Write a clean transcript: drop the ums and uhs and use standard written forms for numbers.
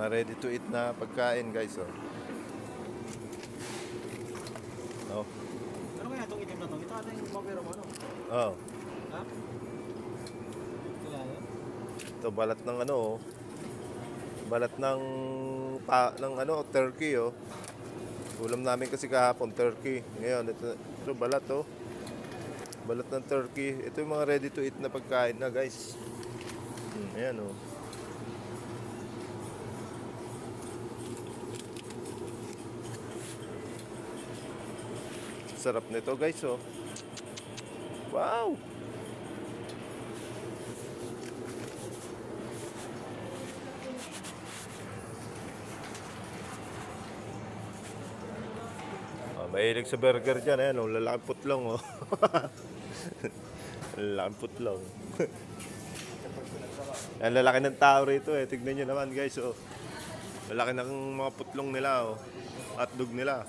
Mga ready to eat na pagkain, guys, oh. Oh. Ano kaya itong itim na to? Ito ata yung mabero mo, ano? Oh. Ha? Kaya yan? Ito balat ng ano, oh. Balat ng ng ano, turkey, oh. Ulam namin kasi kahapon turkey. Ngayon ito balat, oh. Balat ng turkey. Ito yung mga ready to eat na pagkain na, guys. Ayan, oh. Sarap nito, guys, oh. Wow! Mahilig sa burger dyan, ayan, oh. Lalaking putlong, oh. Lalaking putlong. Ang lalaki ng tao rito, eh. Tignan nyo naman, guys, oh. Lalaki ng mga putlong nila, oh. Hotdog nila.